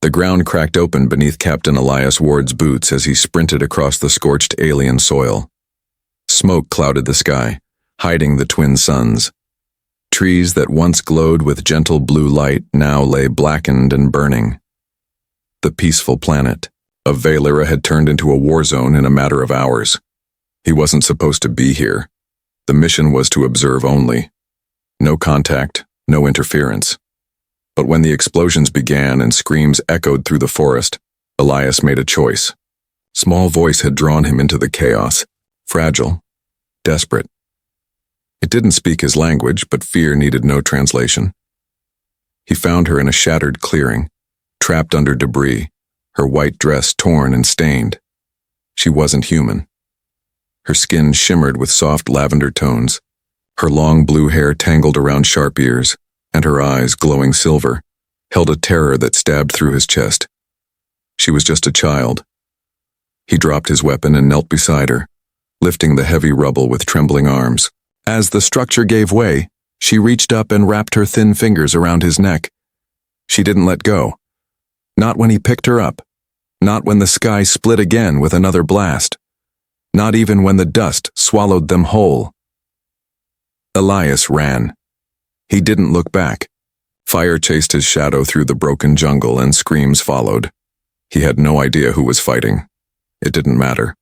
The ground cracked open beneath Captain Elias Ward's boots as he sprinted across the scorched alien soil. Smoke clouded the sky, hiding the twin suns. Trees that once glowed with gentle blue light now lay blackened and burning. The peaceful planet of Valera had turned into a war zone in a matter of hours. He wasn't supposed to be here. The mission was to observe only. No contact, no interference. But when the explosions began and screams echoed through the forest, Elias made a choice. Small voice had drawn him into the chaos, fragile, desperate. It didn't speak his language, but fear needed no translation. He found her in a shattered clearing, trapped under debris, her white dress torn and stained. She wasn't human. Her skin shimmered with soft lavender tones, her long blue hair tangled around sharp ears, and her eyes, glowing silver, held a terror that stabbed through his chest. She was just a child. He dropped his weapon and knelt beside her, lifting the heavy rubble with trembling arms. As the structure gave way, she reached up and wrapped her thin fingers around his neck. She didn't let go. Not when he picked her up. Not when the sky split again with another blast. Not even when the dust swallowed them whole. Elias ran. He didn't look back. Fire chased his shadow through the broken jungle and screams followed. He had no idea who was fighting. It didn't matter.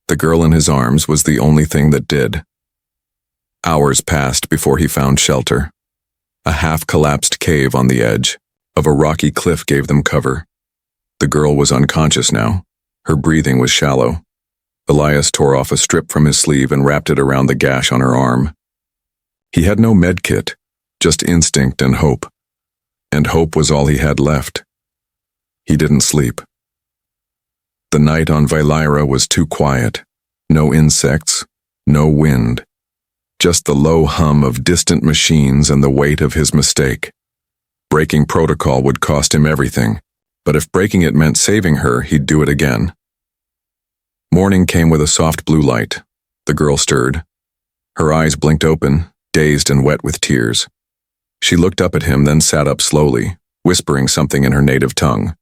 The girl in his arms was the only thing that did. Hours passed before he found shelter. A half-collapsed cave on the edge of a rocky cliff gave them cover. The girl was unconscious now. Her breathing was shallow. Elias tore off a strip from his sleeve and wrapped it around the gash on her arm. He had no med kit, just instinct and hope. And hope was all he had left. He didn't sleep. The night on Valera was too quiet. No insects, no wind. Just the low hum of distant machines and the weight of his mistake. Breaking protocol would cost him everything, but if breaking it meant saving her, he'd do it again. Morning came with a soft blue light. The girl stirred. Her eyes blinked open, dazed and wet with tears. She looked up at him, then sat up slowly, whispering something in her native tongue.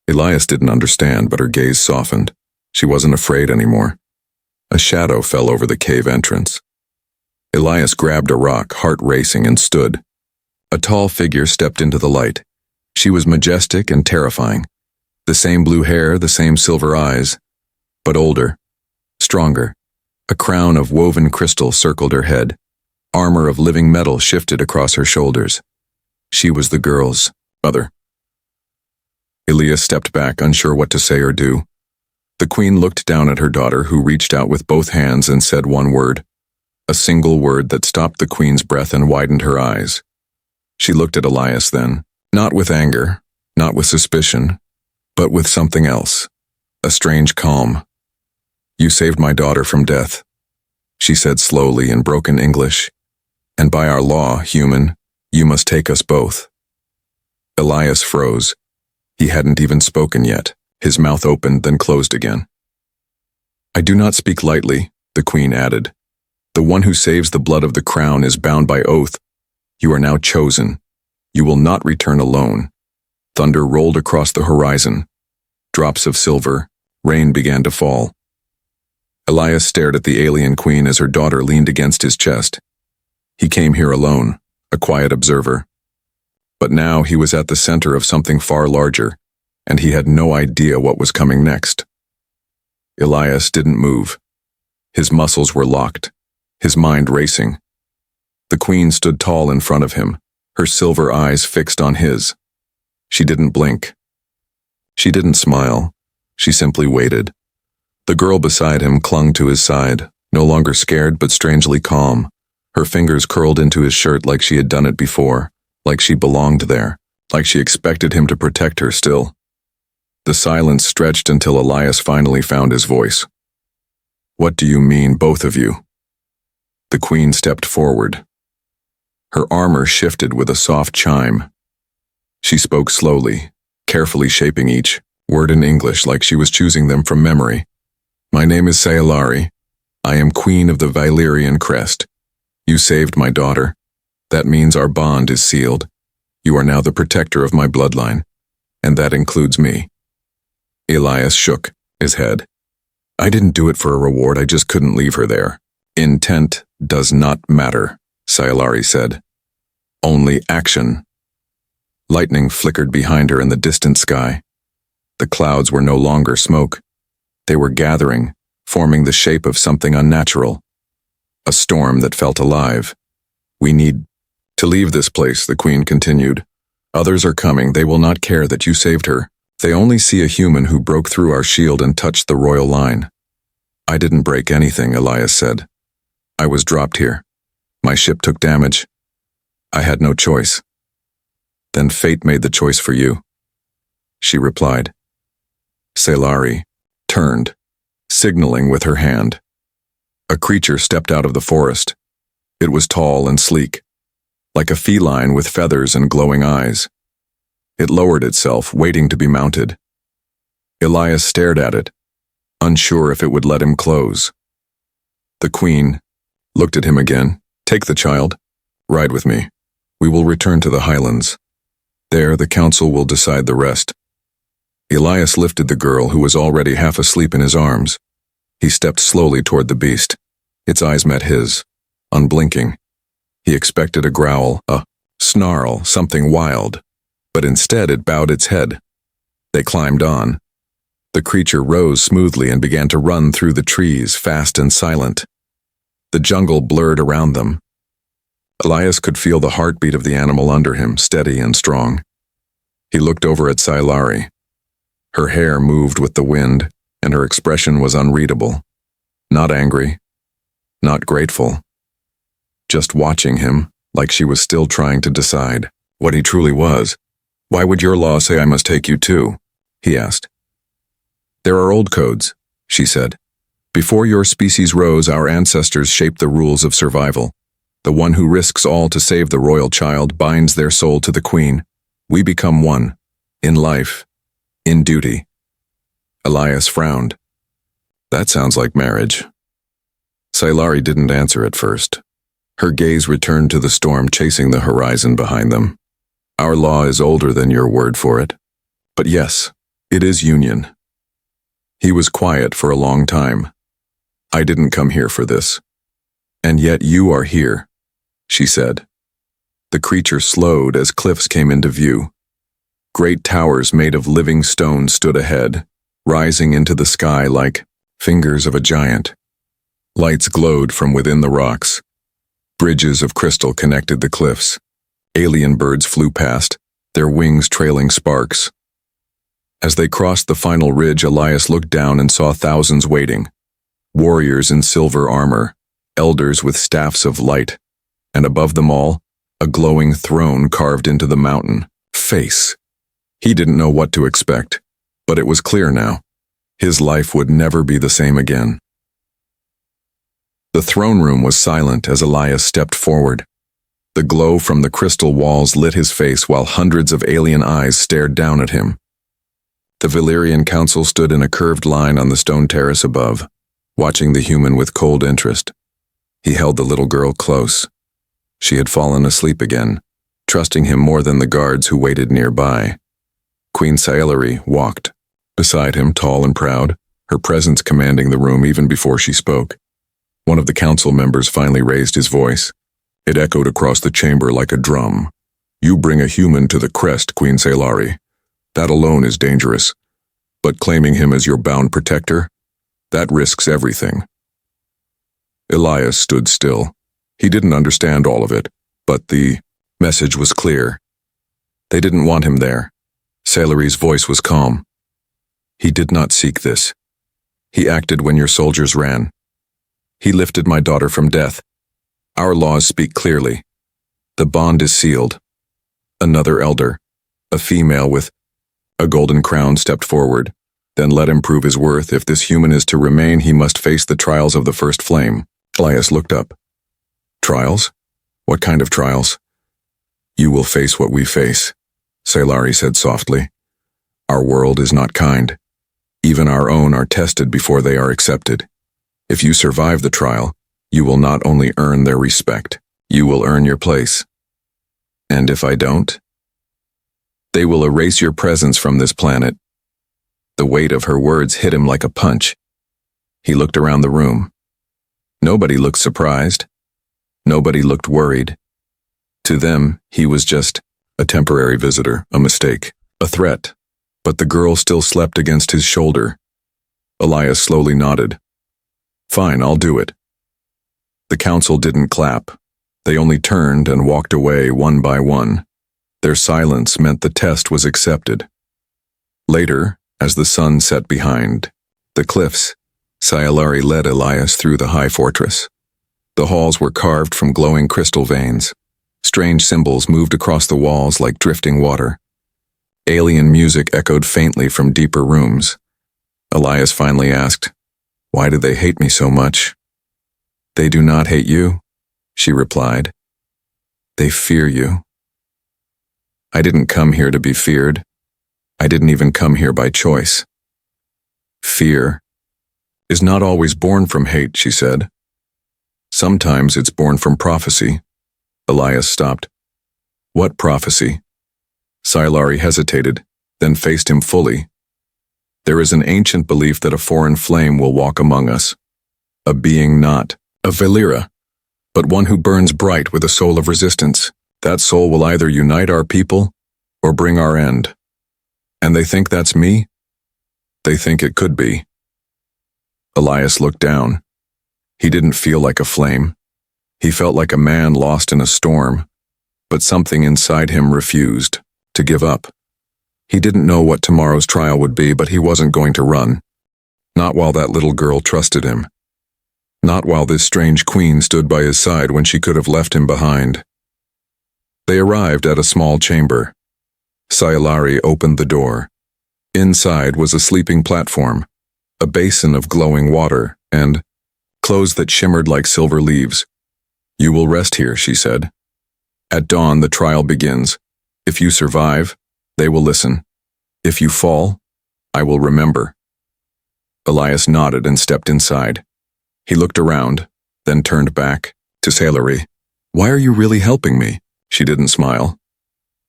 Elias didn't understand, but her gaze softened. She wasn't afraid anymore. A shadow fell over the cave entrance. Elias grabbed a rock, heart racing, and stood. A tall figure stepped into the light. She was majestic and terrifying. The same blue hair, the same silver eyes, but older, stronger. A crown of woven crystal circled her head. Armor of living metal shifted across her shoulders. She was the girl's mother. Elias stepped back, unsure what to say or do. The queen looked down at her daughter, who reached out with both hands and said one word. A single word that stopped the queen's breath and widened her eyes. She looked at Elias then, not with anger, not with suspicion, but with something else. A strange calm. "You saved my daughter from death," she said slowly in broken English. "And by our law, human, you must take us both." Elias froze. He hadn't even spoken yet. His mouth opened, then closed again. "I do not speak lightly," the queen added. "The one who saves the blood of the crown is bound by oath. You are now chosen. You will not return alone." Thunder rolled across the horizon. Drops of silver, rain began to fall. Elias stared at the alien queen as her daughter leaned against his chest. He came here alone, a quiet observer. But now he was at the center of something far larger, and he had no idea what was coming next. Elias didn't move. His muscles were locked, his mind racing. The queen stood tall in front of him, her silver eyes fixed on his. She didn't blink. She didn't smile. She simply waited. The girl beside him clung to his side, no longer scared but strangely calm. Her fingers curled into his shirt like she had done it before, like she belonged there, like she expected him to protect her still. The silence stretched until Elias finally found his voice. "What do you mean, both of you?" The queen stepped forward. Her armor shifted with a soft chime. She spoke slowly, carefully shaping each word in English like she was choosing them from memory. "My name is Sayalari. I am queen of the Valerian crest. You saved my daughter. That means our bond is sealed. You are now the protector of my bloodline. and that includes me. Elias shook his head. I didn't do it for a reward, I just couldn't leave her there. Intent does not matter, Sayalari said. Only action. Lightning flickered behind her in the distant sky. The clouds were no longer smoke. They were gathering, forming the shape of something unnatural. A storm that felt alive. We need to leave this place, the Queen continued. Others are coming, they will not care that you saved her. They only see a human who broke through our shield and touched the royal line. I didn't break anything, Elias said. I was dropped here. My ship took damage. I had no choice. Then fate made the choice for you. She replied. Sayalari turned, signaling with her hand. A creature stepped out of the forest. It was tall and sleek, like a feline with feathers and glowing eyes. It lowered itself, waiting to be mounted. Elias stared at it, unsure if it would let him close. The Queen looked at him again. Take the child. Ride with me. We will return to the highlands. There, the council will decide the rest. Elias lifted the girl, who was already half asleep, in his arms. He stepped slowly toward the beast. Its eyes met his, unblinking. He expected a growl, a snarl, something wild, but instead it bowed its head. They climbed on. The creature rose smoothly and began to run through the trees, fast and silent. The jungle blurred around them. Elias could feel the heartbeat of the animal under him, steady and strong. He looked over at Sayalari. Her hair moved with the wind, and her expression was unreadable. Not angry, not grateful. Just watching him, like she was still trying to decide what he truly was. Why would your law say I must take you too? He asked. There are old codes, she said. Before your species rose, our ancestors shaped the rules of survival. The one who risks all to save the royal child binds their soul to the Queen. We become one, in life, in duty. Elias frowned. That sounds like marriage. Sayalari didn't answer at first. Her gaze returned to the storm chasing the horizon behind them. Our law is older than your word for it. But yes, it is union. He was quiet for a long time. I didn't come here for this. And yet you are here, she said. The creature slowed as cliffs came into view. Great towers made of living stone stood ahead, rising into the sky like fingers of a giant. Lights glowed from within the rocks. Bridges of crystal connected the cliffs. Alien birds flew past, their wings trailing sparks. As they crossed the final ridge, Elias looked down and saw thousands waiting. Warriors in silver armor, elders with staffs of light, and above them all, a glowing throne carved into the mountain. Face. He didn't know what to expect, but it was clear now. His life would never be the same again. The throne room was silent as Elias stepped forward. The glow from the crystal walls lit his face while hundreds of alien eyes stared down at him. The Valyrian council stood in a curved line on the stone terrace above, watching the human with cold interest. He held the little girl close. She had fallen asleep again, trusting him more than the guards who waited nearby. Queen Sayalari walked beside him, tall and proud, her presence commanding the room even before she spoke. One of the council members finally raised his voice. It echoed across the chamber like a drum. You bring a human to the crest, Queen Sayalari. That alone is dangerous. But claiming him as your bound protector, that risks everything. Elias stood still. He didn't understand all of it, but the message was clear. They didn't want him there. Sayalari's voice was calm. He did not seek this. He acted when your soldiers ran. He lifted my daughter from death. Our laws speak clearly. The bond is sealed. Another elder, a female with a golden crown, stepped forward. Then let him prove his worth. If this human is to remain, he must face the trials of the first flame. Elias looked up. Trials? What kind of trials? You will face what we face, Sayalari said softly. Our world is not kind. Even our own are tested before they are accepted. If you survive the trial, you will not only earn their respect, you will earn your place. And if I don't? They will erase your presence from this planet. The weight of her words hit him like a punch. He looked around the room. Nobody looked surprised. Nobody looked worried. To them, he was just a temporary visitor, a mistake, a threat. But the girl still slept against his shoulder. Elias slowly nodded. Fine, I'll do it. The council didn't clap. They only turned and walked away one by one. Their silence meant the test was accepted. Later, as the sun set behind the cliffs, Sayalari led Elias through the high fortress. The halls were carved from glowing crystal veins. Strange symbols moved across the walls like drifting water. Alien music echoed faintly from deeper rooms. Elias finally asked, "Why do they hate me so much?" "They do not hate you," she replied. "They fear you." "I didn't come here to be feared. I didn't even come here by choice." "Fear is not always born from hate," she said. "Sometimes it's born from prophecy." Elias stopped. "What prophecy?" Sayalari hesitated, then faced him fully. "There is an ancient belief that a foreign flame will walk among us. A being not a Valera, but one who burns bright with a soul of resistance. That soul will either unite our people or bring our end. And they think that's me? They think it could be." Elias looked down. He didn't feel like a flame. He felt like a man lost in a storm, but something inside him refused to give up. He didn't know what tomorrow's trial would be, but he wasn't going to run. Not while that little girl trusted him. Not while this strange queen stood by his side when she could have left him behind. They arrived at a small chamber. Sayalari opened the door. Inside was a sleeping platform, a basin of glowing water, and clothes that shimmered like silver leaves. "You will rest here," she said. "At dawn, the trial begins. If you survive, they will listen. If you fall, I will remember." Elias nodded and stepped inside. He looked around, then turned back to Sayalari. "Why are you really helping me?" She didn't smile,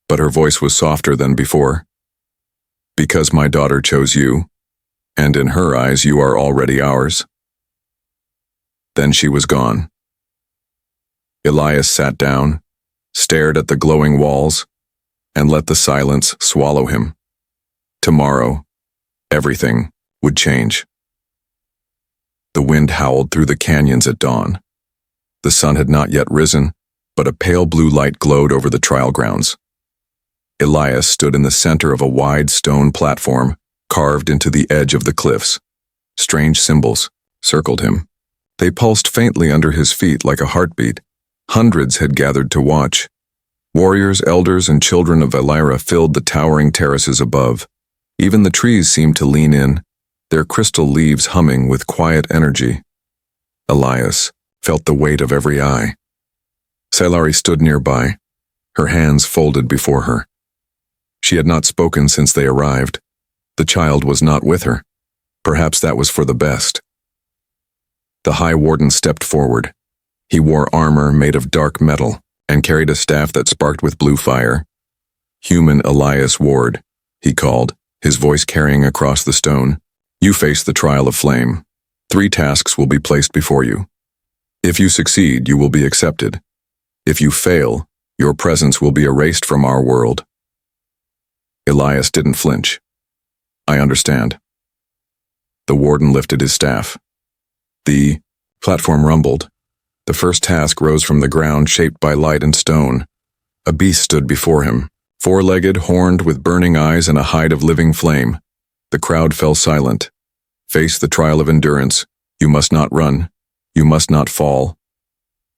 but her voice was softer than before. "Because my daughter chose you, and in her eyes you are already ours." Then she was gone. Elias sat down, stared at the glowing walls, and let the silence swallow him. Tomorrow, everything would change. The wind howled through the canyons at dawn. The sun had not yet risen, but a pale blue light glowed over the trial grounds. Elias stood in the center of a wide stone platform carved into the edge of the cliffs. Strange symbols circled him. They pulsed faintly under his feet like a heartbeat. Hundreds had gathered to watch. Warriors, elders, and children of Valera filled the towering terraces above. Even the trees seemed to lean in, their crystal leaves humming with quiet energy. Elias felt the weight of every eye. Sayalari stood nearby, her hands folded before her. She had not spoken since they arrived. The child was not with her. Perhaps that was for the best. The High Warden stepped forward. He wore armor made of dark metal and carried a staff that sparked with blue fire. "Human Elias Ward," he called, his voice carrying across the stone. "You face the trial of flame. 3 tasks will be placed before you. If you succeed, you will be accepted. If you fail, your presence will be erased from our world." Elias didn't flinch. "I understand." The warden lifted his staff. The platform rumbled. The first task rose from the ground, shaped by light and stone. A beast stood before him, 4-legged, horned, with burning eyes and a hide of living flame. The crowd fell silent. "Face the trial of endurance. You must not run. You must not fall."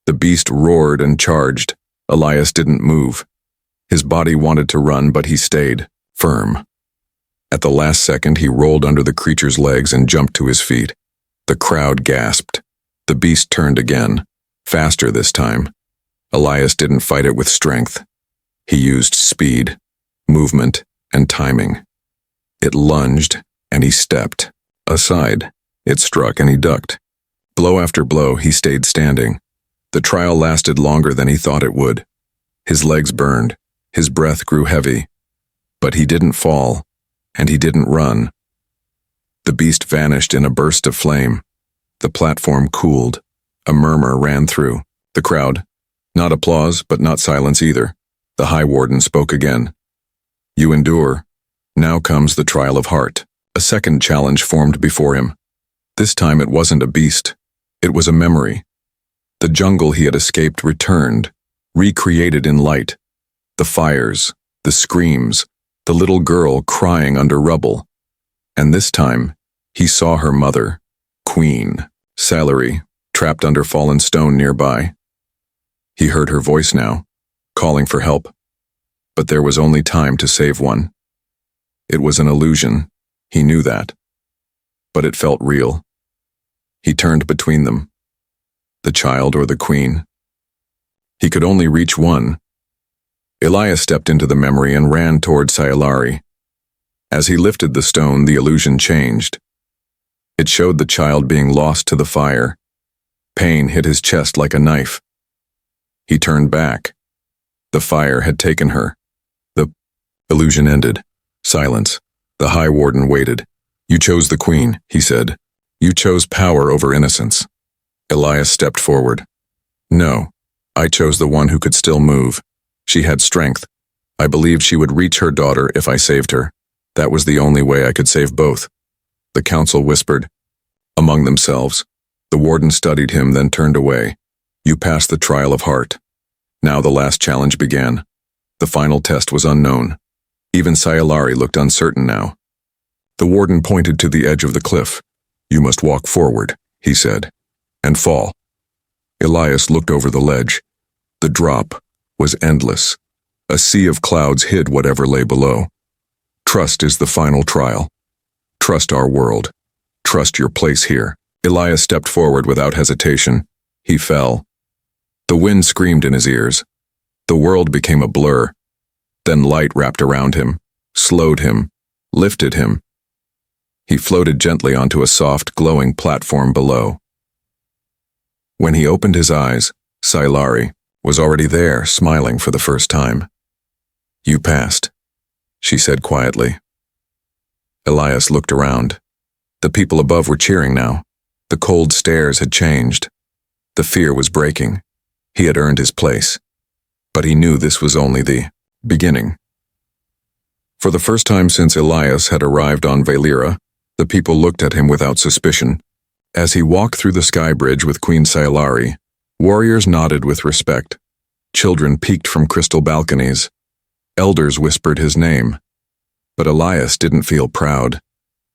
The beast roared and charged. Elias didn't move. His body wanted to run, but he stayed, firm. At the last second, he rolled under the creature's legs and jumped to his feet. The crowd gasped. The beast turned again, faster this time. Elias didn't fight it with strength. He used speed, movement, and timing. It lunged, and he stepped. Aside, it struck, and he ducked. Blow after blow, he stayed standing. The trial lasted longer than he thought it would. His legs burned. His breath grew heavy. But he didn't fall, and he didn't run. The beast vanished in a burst of flame. The platform cooled. A murmur ran through the crowd. Not applause, but not silence either. The High Warden spoke again. You endure. Now comes the trial of heart. A second challenge formed before him. This time it wasn't a beast. It was a memory. The jungle he had escaped returned, recreated in light. The fires, the screams, the little girl crying under rubble. And this time, he saw her mother, Queen, Salary, trapped under fallen stone nearby. He heard her voice now, calling for help. But there was only time to save one. It was an illusion, he knew that. But it felt real. He turned between them. The child or the queen? He could only reach one. Elias stepped into the memory and ran toward Sayalari. As he lifted the stone, the illusion changed. It showed the child being lost to the fire. Pain hit his chest like a knife. He turned back. The fire had taken her. The illusion ended. Silence. The High Warden waited. You chose the queen, he said. You chose power over innocence. Elias stepped forward. No, I chose the one who could still move. She had strength. I believed she would reach her daughter if I saved her. That was the only way I could save both. The council whispered. Among themselves. The warden studied him, then turned away. You passed the trial of heart. Now the last challenge began. The final test was unknown. Even Sayalari looked uncertain now. The warden pointed to the edge of the cliff. You must walk forward, he said, and fall. Elias looked over the ledge. The drop was endless. A sea of clouds hid whatever lay below. Trust is the final trial. Trust our world. Trust your place here. Elias stepped forward without hesitation. He fell. The wind screamed in his ears. The world became a blur. Then light wrapped around him, slowed him, lifted him. He floated gently onto a soft, glowing platform below. When he opened his eyes, Sayalari was already there, smiling for the first time. You passed, she said quietly. Elias looked around. The people above were cheering now. The cold stares had changed. The fear was breaking. He had earned his place. But he knew this was only the beginning. For the first time since Elias had arrived on Valera, the people looked at him without suspicion. As he walked through the sky bridge with Queen Sayalari, warriors nodded with respect. Children peeked from crystal balconies. Elders whispered his name. But Elias didn't feel proud.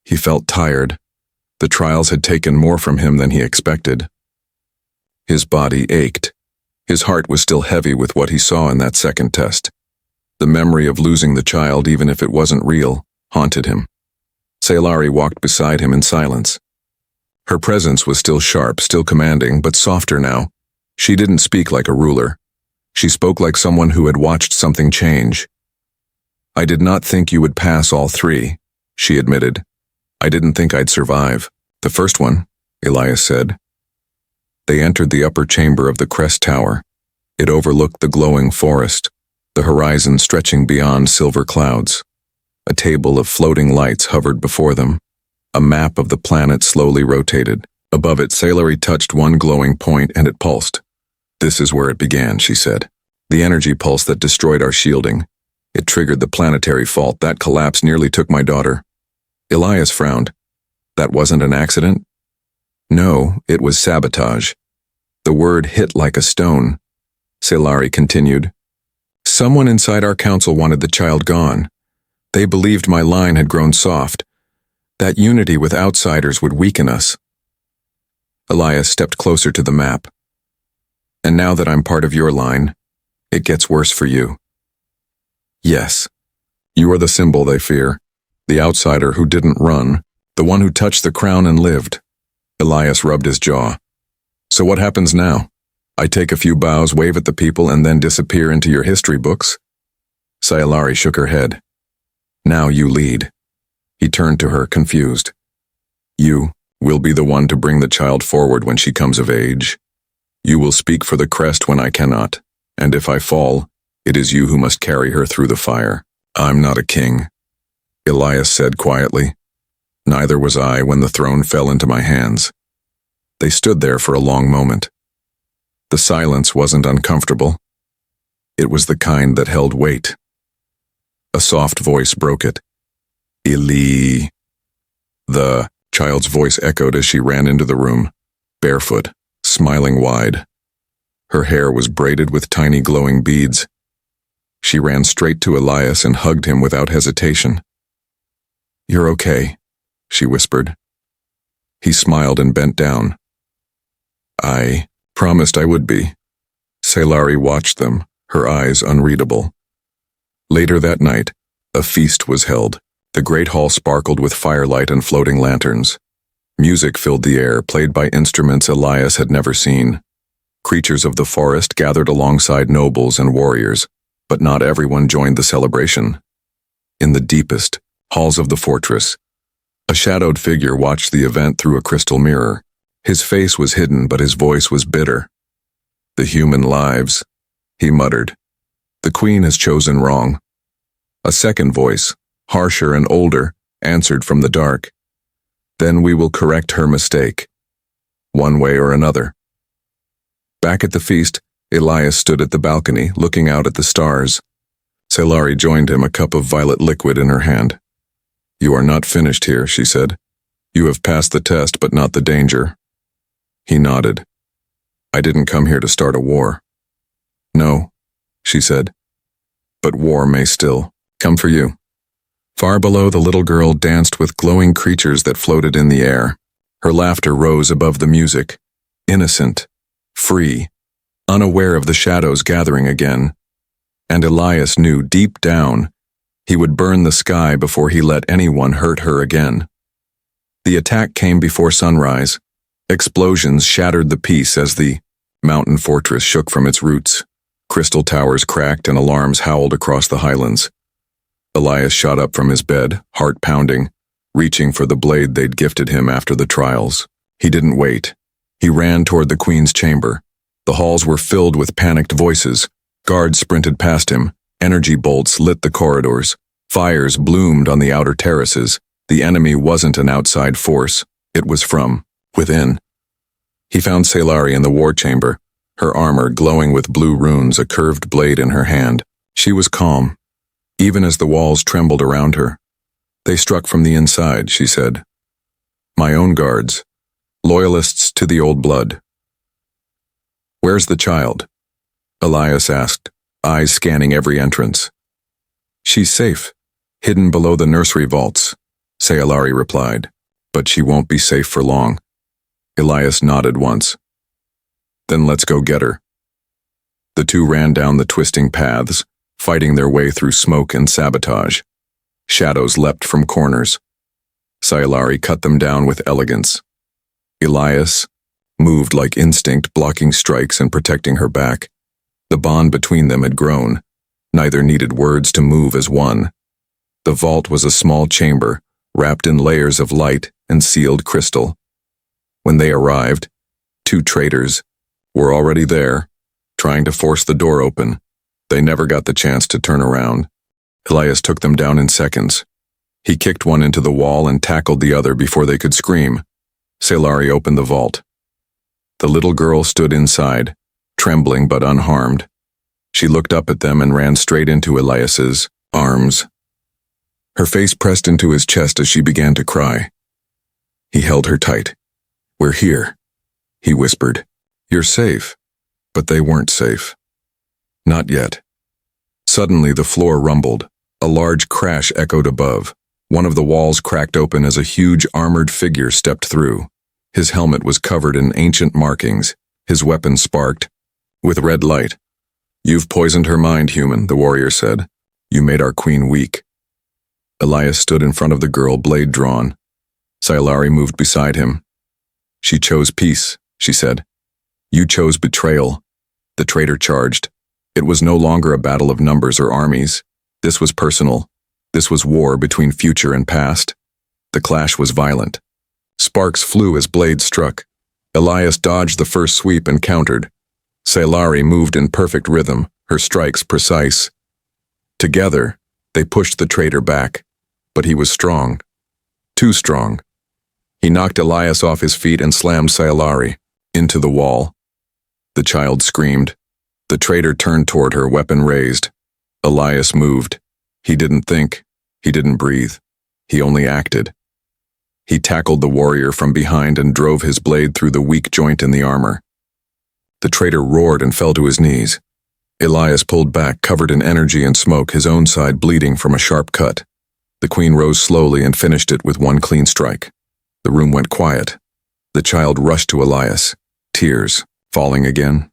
He felt tired. The trials had taken more from him than he expected. His body ached. His heart was still heavy with what he saw in that second test. The memory of losing the child, even if it wasn't real, haunted him. Sayalari walked beside him in silence. Her presence was still sharp, still commanding, but softer now. She didn't speak like a ruler. She spoke like someone who had watched something change. I did not think you would pass all three, she admitted. I didn't think I'd survive. The first one, Elias said. They entered the upper chamber of the crest tower. It overlooked the glowing forest, the horizon stretching beyond silver clouds. A table of floating lights hovered before them. A map of the planet slowly rotated. Above it, Salary touched one glowing point and it pulsed. This is where it began, she said. The energy pulse that destroyed our shielding. It triggered the planetary fault. That collapse nearly took my daughter. Elias frowned. That wasn't an accident? No, it was sabotage. The word hit like a stone. Salari continued. Someone inside our council wanted the child gone. They believed my line had grown soft. That unity with outsiders would weaken us. Elias stepped closer to the map. And now that I'm part of your line, it gets worse for you. Yes, you are the symbol they fear, the outsider who didn't run, the one who touched the crown and lived. Elias rubbed his jaw. So what happens now? I take a few bows, wave at the people, and then disappear into your history books? Sayalari shook her head. Now you lead. He turned to her, confused. You will be the one to bring the child forward when she comes of age. You will speak for the crest when I cannot, and if I fall, it is you who must carry her through the fire. I'm not a king, Elias said quietly. Neither was I when the throne fell into my hands. They stood there for a long moment. The silence wasn't uncomfortable. It was the kind that held weight. A soft voice broke it. Eli. The child's voice echoed as she ran into the room, barefoot, smiling wide. Her hair was braided with tiny glowing beads. She ran straight to Elias and hugged him without hesitation. "You're okay," she whispered. He smiled and bent down. "I promised I would be." Sailari watched them, her eyes unreadable. Later that night, a feast was held. The great hall sparkled with firelight and floating lanterns. Music filled the air, played by instruments Elias had never seen. Creatures of the forest gathered alongside nobles and warriors, but not everyone joined the celebration. In the deepest halls of the fortress, a shadowed figure watched the event through a crystal mirror. His face was hidden, but his voice was bitter. "The human lives," he muttered. "The queen has chosen wrong." A second voice, harsher and older, answered from the dark. "Then we will correct her mistake, one way or another." Back at the feast, Elias stood at the balcony, looking out at the stars. Sailari joined him, a cup of violet liquid in her hand. "You are not finished here," she said. "You have passed the test, but not the danger." He nodded. "I didn't come here to start a war." "No," she said. "But war may still come for you." Far below, the little girl danced with glowing creatures that floated in the air. Her laughter rose above the music, innocent, free, unaware of the shadows gathering again. And Elias knew deep down he would burn the sky before he let anyone hurt her again. The attack came before sunrise. Explosions shattered the peace as the mountain fortress shook from its roots. Crystal towers cracked and alarms howled across the highlands. Elias shot up from his bed, heart pounding, reaching for the blade they'd gifted him after the trials. He didn't wait. He ran toward the queen's chamber. The halls were filled with panicked voices. Guards sprinted past him. Energy bolts lit the corridors. Fires bloomed on the outer terraces. The enemy wasn't an outside force. It was from within. He found Sailari in the war chamber, her armor glowing with blue runes, a curved blade in her hand. She was calm, even as the walls trembled around her. "They struck from the inside," she said. "My own guards, loyalists to the old blood." "Where's the child?" Elias asked, eyes scanning every entrance. "She's safe, hidden below the nursery vaults," Sailari replied. "But she won't be safe for long." Elias nodded once. "Then let's go get her." The two ran down the twisting paths, fighting their way through smoke and sabotage. Shadows leapt from corners. Sailari cut them down with elegance. Elias moved like instinct, blocking strikes and protecting her back. The bond between them had grown. Neither needed words to move as one. The vault was a small chamber, wrapped in layers of light and sealed crystal. When they arrived, two traitors were already there, trying to force the door open. They never got the chance to turn around. Elias took them down in seconds. He kicked one into the wall and tackled the other before they could scream. Sailari opened the vault. The little girl stood inside, trembling but unharmed. She looked up at them and ran straight into Elias's arms. Her face pressed into his chest as she began to cry. He held her tight. "We're here," he whispered. "You're safe." But they weren't safe. Not yet. Suddenly the floor rumbled. A large crash echoed above. One of the walls cracked open as a huge armored figure stepped through. His helmet was covered in ancient markings. His weapon sparked with red light. "You've poisoned her mind, human," the warrior said. "You made our queen weak." Elias stood in front of the girl, blade drawn. Sailari moved beside him. "She chose peace," she said. "You chose betrayal." The traitor charged. It was no longer a battle of numbers or armies. This was personal. This was war between future and past. The clash was violent. Sparks flew as blades struck. Elias dodged the first sweep and countered. Sailari moved in perfect rhythm, her strikes precise. Together, They pushed the traitor back, but he was strong. Too strong. He knocked Elias off his feet and slammed Sayalari into the wall. The child screamed. The traitor turned toward her, weapon raised. Elias moved. He didn't think. He didn't breathe. He only acted. He tackled the warrior from behind and drove his blade through the weak joint in the armor. The traitor roared and fell to his knees. Elias pulled back, covered in energy and smoke, his own side bleeding from a sharp cut. The queen rose slowly and finished it with one clean strike. The room went quiet. The child rushed to Elias, tears falling again.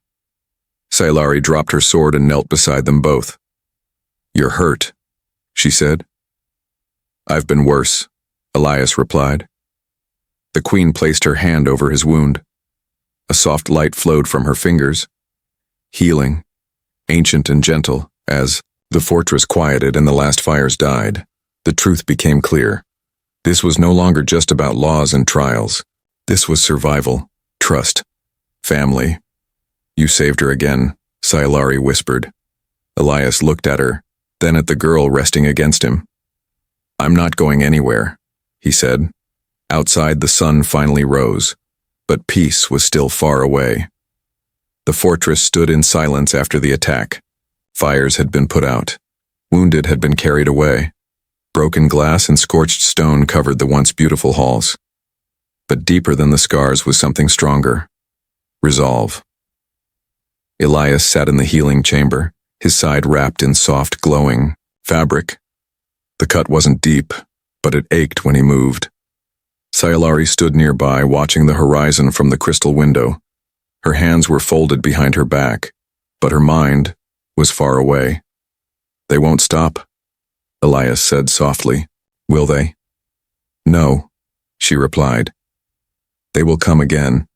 Sayalari dropped her sword and knelt beside them both. "You're hurt," she said. "I've been worse," Elias replied. The queen placed her hand over his wound. A soft light flowed from her fingers, healing, ancient and gentle. As the fortress quieted and the last fires died, the truth became clear. This was no longer just about laws and trials. This was survival, trust, family. "You saved her again," Sayalari whispered. Elias looked at her, then at the girl resting against him. "I'm not going anywhere," he said. Outside, the sun finally rose, but peace was still far away. The fortress stood in silence after the attack. Fires had been put out. Wounded had been carried away. Broken glass and scorched stone covered the once beautiful halls. But deeper than the scars was something stronger. Resolve. Elias sat in the healing chamber, his side wrapped in soft, glowing fabric. The cut wasn't deep, but it ached when he moved. Sayalari stood nearby, watching the horizon from the crystal window. Her hands were folded behind her back, but her mind was far away. "They won't stop," Elias said softly. "Will they?" "No," she replied. "They will come again,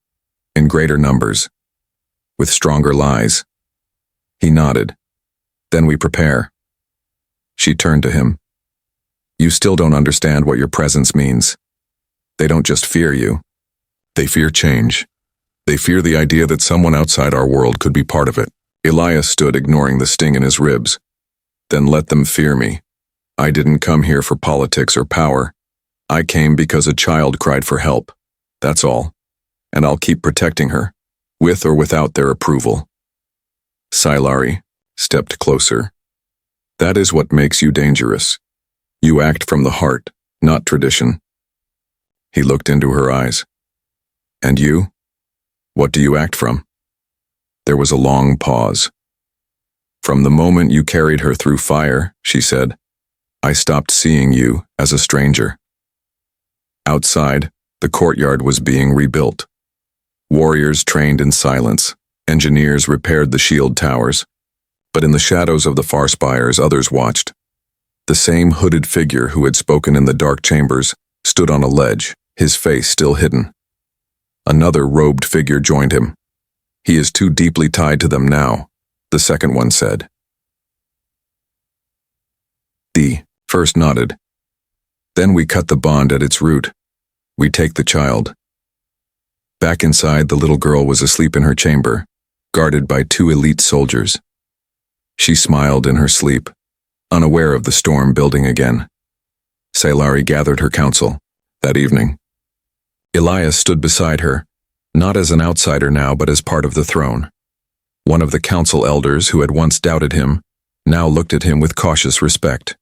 in greater numbers, with stronger lies." He nodded. "Then we prepare." She turned to him. "You still don't understand what your presence means. They don't just fear you. They fear change. They fear the idea that someone outside our world could be part of it." Elias stood, ignoring the sting in his ribs. "Then let them fear me. I didn't come here for politics or power. I came because a child cried for help. That's all. And I'll keep protecting her, with or without their approval." Sayalari stepped closer. "That is what makes you dangerous. You act from the heart, not tradition." He looked into her eyes. "And you? What do you act from?" There was a long pause. "From the moment you carried her through fire," she said, "I stopped seeing you as a stranger." Outside, the courtyard was being rebuilt. Warriors trained in silence. Engineers repaired the shield towers. But in the shadows of the far spires, others watched. The same hooded figure who had spoken in the dark chambers stood on a ledge, his face still hidden. Another robed figure joined him. "He is too deeply tied to them now," the second one said. The first nodded. "Then we cut the bond at its root. We take the child." Back inside, the little girl was asleep in her chamber, guarded by 2 elite soldiers. She smiled in her sleep, unaware of the storm building again. Sayalari gathered her council that evening. Elias stood beside her, not as an outsider now, but as part of the throne. One of the council elders who had once doubted him now looked at him with cautious respect.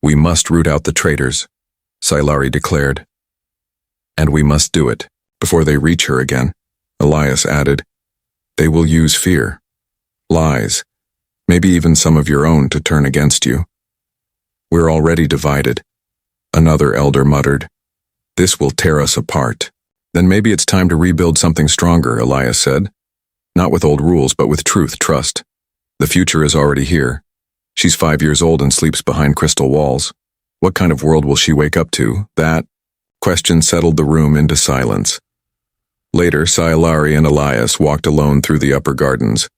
"We must root out the traitors," Sayalari declared. "And we must do it before they reach her again," Elias added. "They will use fear, lies, maybe even some of your own to turn against you." "We're already divided," another elder muttered. "This will tear us apart." "Then maybe it's time to rebuild something stronger," Elias said. "Not with old rules, but with truth, trust. The future is already here. She's 5 years old and sleeps behind crystal walls. What kind of world will she wake up to?" That question settled the room into silence. Later, Sayalari and Elias walked alone through the upper gardens.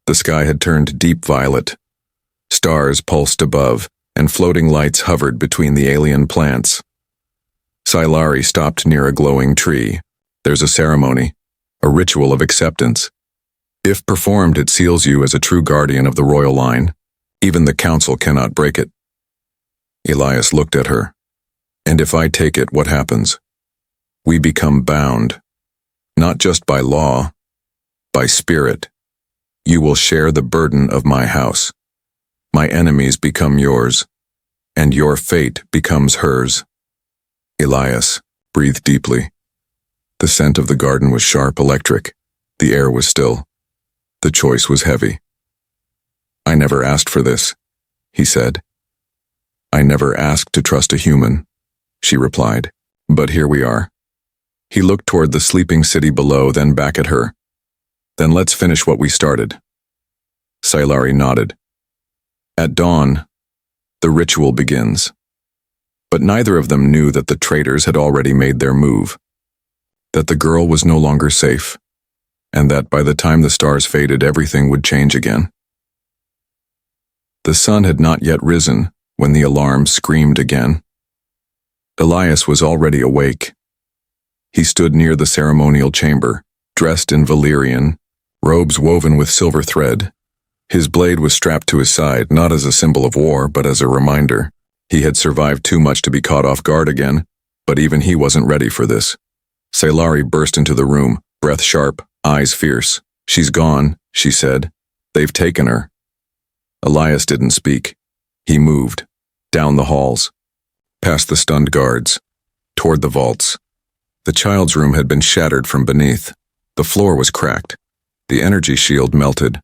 The sky had turned deep violet. Stars pulsed above, and floating lights hovered between the alien plants. Sayalari stopped near a glowing tree. "There's a ceremony, a ritual of acceptance. If performed, it seals you as a true guardian of the royal line. Even the council cannot break it. Elias looked at her. And if I take it, what happens? We become bound, not just by law, by spirit. You will share the burden of my house. My enemies become yours, and your fate becomes hers. Elias breathed deeply. The scent of the garden was sharp, electric. The air was still. The choice was heavy. I never asked for this, he said. I never asked to trust a human, she replied. But here we are. He looked toward the sleeping city below, then back at her. Then let's finish what we started. Sailari nodded. At dawn, the ritual begins. But neither of them knew that the traitors had already made their move, that the girl was no longer safe, and that by the time the stars faded, everything would change again. The sun had not yet risen when the alarm screamed again. Elias was already awake. He stood near the ceremonial chamber, dressed in Valyrian, robes woven with silver thread. His blade was strapped to his side, not as a symbol of war, but as a reminder. He had survived too much to be caught off guard again, but even he wasn't ready for this. Sailari burst into the room, breath sharp, eyes fierce. She's gone, she said. They've taken her. Elias didn't speak. He moved, down the halls, past the stunned guards, toward the vaults. The child's room had been shattered from beneath. The floor was cracked. The energy shield melted.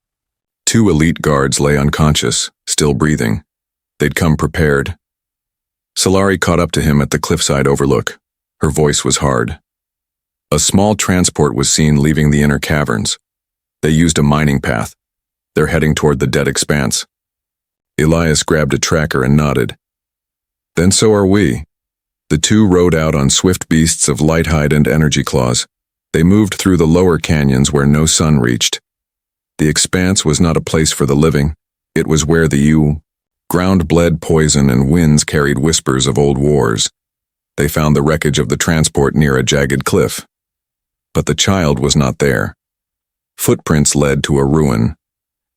2 elite guards lay unconscious, still breathing. They'd come prepared. Sailari caught up to him at the cliffside overlook. Her voice was hard. A small transport was seen leaving the inner caverns. They used a mining path. They're heading toward the dead expanse. Elias grabbed a tracker and nodded. Then so are we. The 2 rode out on swift beasts of light hide and energy claws. They moved through the lower canyons where no sun reached. The expanse was not a place for the living. It was where the ground bled poison and winds carried whispers of old wars. They found the wreckage of the transport near a jagged cliff. But the child was not there. Footprints led to a ruin,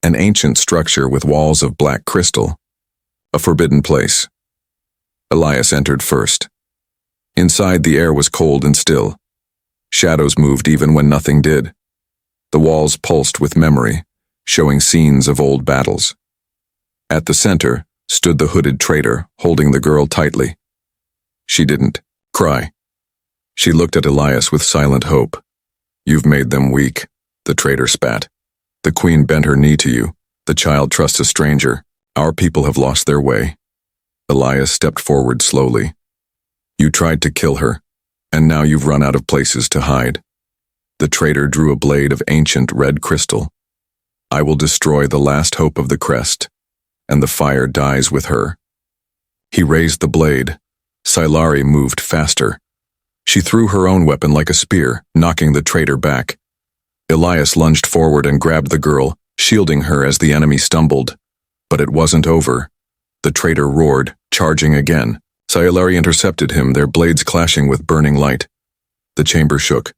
an ancient structure with walls of black crystal, a forbidden place. Elias entered first. Inside, the air was cold and still. Shadows moved even when nothing did. The walls pulsed with memory, showing scenes of old battles. At the center stood the hooded traitor, holding the girl tightly. She didn't cry. She looked at Elias with silent hope. You've made them weak, the traitor spat. The queen bent her knee to you. The child trusts a stranger. Our people have lost their way. Elias stepped forward slowly. You tried to kill her, and now you've run out of places to hide. The traitor drew a blade of ancient red crystal. I will destroy the last hope of the crest, and the fire dies with her. He raised the blade. Sailari moved faster. She threw her own weapon like a spear, knocking the traitor back. Elias lunged forward and grabbed the girl, shielding her as the enemy stumbled. But it wasn't over. The traitor roared, charging again. Sailari intercepted him, their blades clashing with burning light. The chamber shook.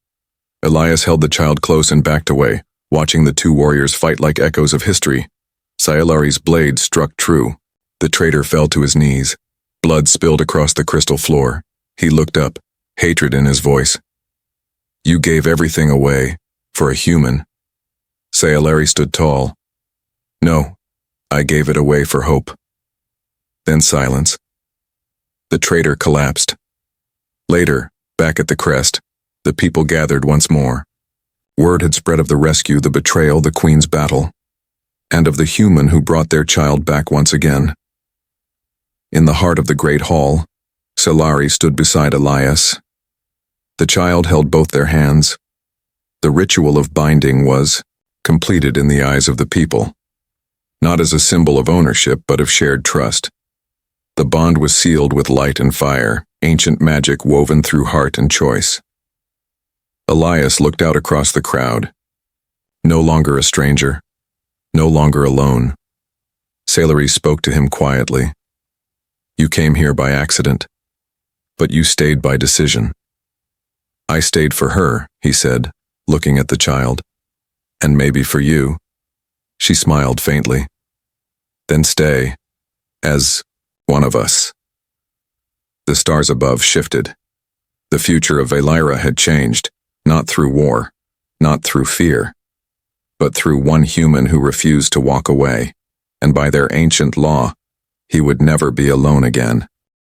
Elias held the child close and backed away, watching the 2 warriors fight like echoes of history. Sailari's blade struck true. The traitor fell to his knees. Blood spilled across the crystal floor. He looked up, hatred in his voice. You gave everything away, for a human. Sailari stood tall. No, I gave it away for hope. Then silence. The traitor collapsed. Later, back at the crest, the people gathered once more. Word had spread of the rescue, the betrayal, the queen's battle, and of the human who brought their child back once again. In the heart of the great hall, Sailari stood beside Elias. The child held both their hands. The ritual of binding was completed in the eyes of the people, not as a symbol of ownership but of shared trust. The bond was sealed with light and fire, ancient magic woven through heart and choice. Elias looked out across the crowd. No longer a stranger, no longer alone. Sailari spoke to him quietly. You came here by accident, but you stayed by decision. I stayed for her, he said, looking at the child. And maybe for you. She smiled faintly. then stay as one of us. The stars above shifted. The future of Valira had changed, not through war, not through fear, but through one human who refused to walk away, and by their ancient law, he would never be alone again.